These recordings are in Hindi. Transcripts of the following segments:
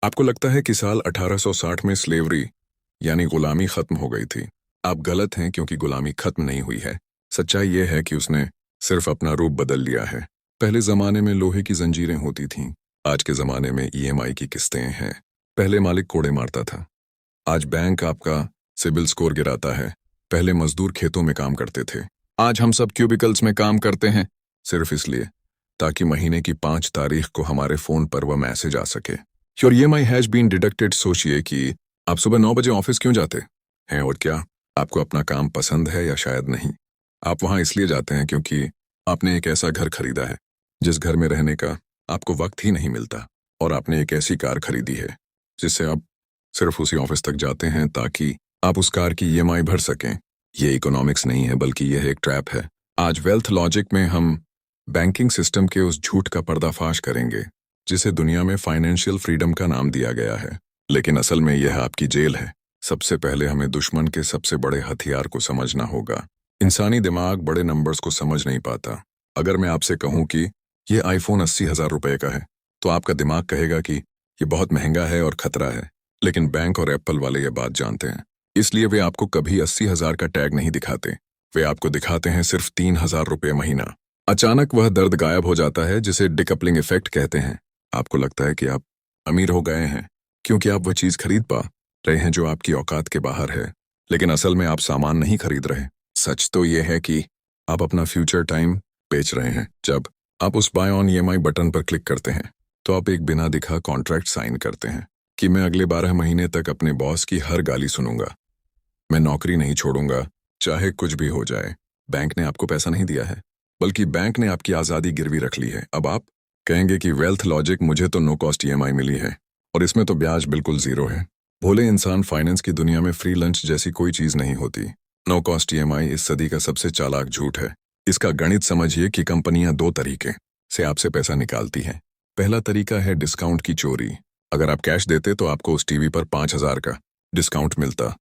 आपको लगता है कि साल 1860 में स्लेवरी यानी गुलामी खत्म हो गई थी। आप गलत हैं क्योंकि गुलामी खत्म नहीं हुई है। सच्चाई यह है कि उसने सिर्फ अपना रूप बदल लिया है। पहले जमाने में लोहे की जंजीरें होती थीं, आज के जमाने में ईएमआई की किस्तें हैं। पहले मालिक कोड़े मारता था, आज बैंक आपका सिबिल स्कोर गिराता है। पहले मजदूर खेतों में काम करते थे, आज हम सब क्यूबिकल्स में काम करते हैं, सिर्फ इसलिए ताकि महीने की 5 तारीख को हमारे फोन पर वह मैसेज आ सके, your EMI has been deducted. सोचिए कि आप सुबह 9 बजे ऑफिस क्यों जाते हैं, और क्या आपको अपना काम पसंद है या शायद नहीं। आप वहां इसलिए जाते हैं क्योंकि आपने एक ऐसा घर खरीदा है जिस घर में रहने का आपको वक्त ही नहीं मिलता, और आपने एक ऐसी कार खरीदी है जिससे आप सिर्फ उसी ऑफिस तक जाते हैं ताकि आप उस कार की ईएमआई भर सकें। ये इकोनॉमिक्स नहीं है, बल्कि यह एक ट्रैप है। आज वेल्थ लॉजिक में हम बैंकिंग सिस्टम के उस झूठ का पर्दाफाश करेंगे जिसे दुनिया में फाइनेंशियल फ्रीडम का नाम दिया गया है, लेकिन असल में यह आपकी जेल है। सबसे पहले हमें दुश्मन के सबसे बड़े हथियार को समझना होगा। इंसानी दिमाग बड़े नंबर्स को समझ नहीं पाता। अगर मैं आपसे कहूं कि ये आईफोन 80,000 रुपए का है, तो आपका दिमाग कहेगा कि ये बहुत महंगा है और खतरा है। लेकिन बैंक और एप्पल वाले ये बात जानते हैं, इसलिए वे आपको कभी 80,000 का टैग नहीं दिखाते। वे आपको दिखाते हैं सिर्फ 3,000 रुपये महीना। अचानक वह दर्द गायब हो जाता है जिसे डिकपलिंग इफेक्ट कहते हैं। आपको लगता है कि आप अमीर हो गए हैं क्योंकि आप वह चीज खरीद पा रहे हैं जो आपकी औकात के बाहर है, लेकिन असल में आप सामान नहीं खरीद रहे। सच तो यह है कि आप अपना फ्यूचर टाइम बेच रहे हैं। जब आप उस बाय ऑन ईएमआई बटन पर क्लिक करते हैं तो आप एक बिना दिखा कॉन्ट्रैक्ट साइन करते हैं कि मैं अगले 12 महीने तक अपने बॉस की हर गाली सुनूंगा, मैं नौकरी नहीं छोड़ूंगा चाहे कुछ भी हो जाए। बैंक ने आपको पैसा नहीं दिया है, बल्कि बैंक ने आपकी आज़ादी गिरवी रख ली है। अब आप कहेंगे कि वेल्थ लॉजिक, मुझे तो नो कॉस्ट ईएमआई मिली है और इसमें तो ब्याज बिल्कुल जीरो है। भोले इंसान, फाइनेंस की दुनिया में फ्री लंच जैसी कोई चीज नहीं होती। नो कॉस्ट ईएमआई इस सदी का सबसे चालाक झूठ है। इसका गणित समझिए कि कंपनियां 2 तरीके से आपसे पैसा निकालती हैं। पहला तरीका है डिस्काउंट की चोरी। अगर आप कैश देते तो आपको उस टीवी पर 5,000 का डिस्काउंट मिलता।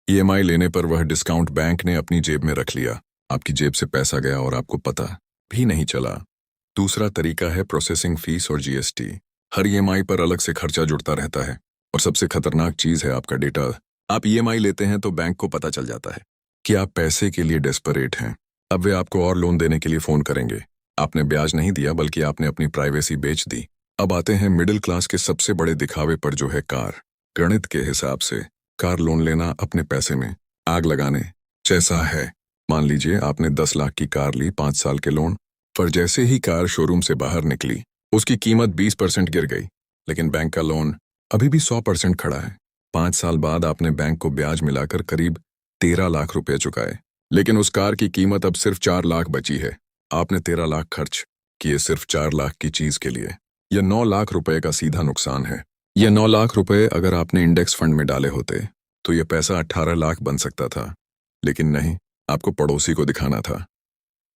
ईएमआई लेने पर वह डिस्काउंट बैंक ने अपनी जेब में रख लिया। आपकी जेब से पैसा गया और आपको पता भी नहीं चला। दूसरा तरीका है प्रोसेसिंग फीस और जीएसटी। हर ईएमआई पर अलग से खर्चा जुड़ता रहता है, और सबसे खतरनाक चीज है आपका डेटा। आप ईएमआई लेते हैं तो बैंक को पता चल जाता है कि आप पैसे के लिए डेस्परेट हैं। अब वे आपको और लोन देने के लिए फोन करेंगे। आपने ब्याज नहीं दिया, बल्कि आपने अपनी प्राइवेसी बेच दी। अब आते हैं मिडिल क्लास के सबसे बड़े दिखावे पर, जो है कार। गणित के हिसाब से कार लोन लेना अपने पैसे में आग लगाने जैसा है। मान लीजिए आपने 10 लाख की कार ली 5 साल के लोन पर। जैसे ही कार शोरूम से बाहर निकली उसकी कीमत 20% गिर गई, लेकिन बैंक का लोन अभी भी 100% खड़ा है। 5 साल बाद आपने बैंक को ब्याज मिलाकर करीब 13 लाख रुपए चुकाए, लेकिन उस कार की कीमत अब सिर्फ 4 लाख बची है। आपने 13 लाख खर्च किए सिर्फ 4 लाख की चीज के लिए। यह 9 लाख रुपए का सीधा नुकसान है। यह 9 लाख रुपए अगर आपने इंडेक्स फंड में डाले होते तो यह पैसा 18 लाख बन सकता था, लेकिन नहीं, आपको पड़ोसी को दिखाना था।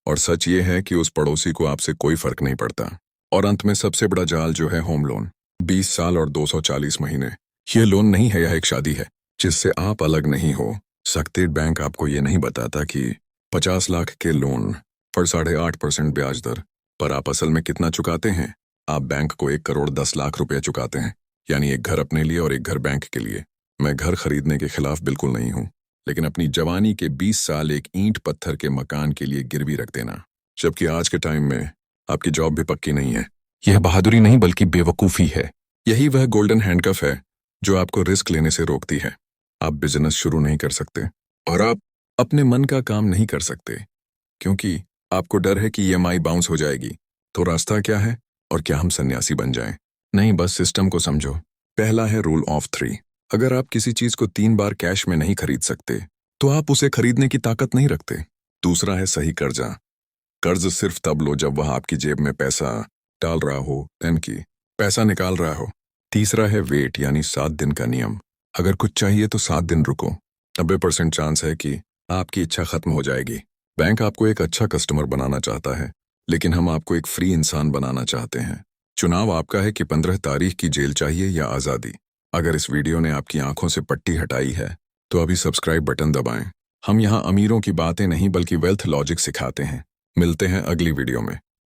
और सच ये है कि उस पड़ोसी को आपसे कोई फर्क नहीं पड़ता। और अंत में सबसे बड़ा जाल जो है होम लोन। 20 साल और 240 महीने। ये लोन नहीं है, यह एक शादी है जिससे आप अलग नहीं हो सकते। बैंक आपको ये नहीं बताता कि 50 लाख के लोन पर 8.5% ब्याज दर पर आप असल में कितना चुकाते हैं। आप बैंक को 1 करोड़ 10 लाख रुपए चुकाते हैं, यानी एक घर अपने लिए और एक घर बैंक के लिए। मैं घर खरीदने के खिलाफ बिल्कुल नहीं हूँ, लेकिन अपनी जवानी के 20 साल एक ईंट पत्थर के मकान के लिए गिरवी रख देना, जबकि आज के टाइम में आपकी जॉब भी पक्की नहीं है, यह बहादुरी नहीं बल्कि बेवकूफ़ी है। यही वह गोल्डन हैंडकफ है जो आपको रिस्क लेने से रोकती है। आप बिजनेस शुरू नहीं कर सकते और आप अपने मन का काम नहीं कर सकते क्योंकि आपको डर है कि ईएमआई बाउंस हो जाएगी। तो रास्ता क्या है, और क्या हम सन्यासी बन जाएं? नहीं, बस सिस्टम को समझो। पहला है रूल ऑफ 3। अगर आप किसी चीज को 3 बार कैश में नहीं खरीद सकते तो आप उसे खरीदने की ताकत नहीं रखते। दूसरा है सही कर्जा। कर्ज सिर्फ तब लो जब वह आपकी जेब में पैसा डाल रहा हो, यानी कि पैसा निकाल रहा हो। तीसरा है वेट, यानी 7 दिन का नियम। अगर कुछ चाहिए तो 7 दिन रुको। 90% चांस है कि आपकी इच्छा खत्म हो जाएगी। बैंक आपको एक अच्छा कस्टमर बनाना चाहता है, लेकिन हम आपको एक फ्री इंसान बनाना चाहते हैं। चुनाव आपका है कि 15 तारीख की जेल चाहिए या आज़ादी। अगर इस वीडियो ने आपकी आंखों से पट्टी हटाई है तो अभी सब्सक्राइब बटन दबाएं। हम यहाँ अमीरों की बातें नहीं बल्कि वेल्थ लॉजिक सिखाते हैं। मिलते हैं अगली वीडियो में।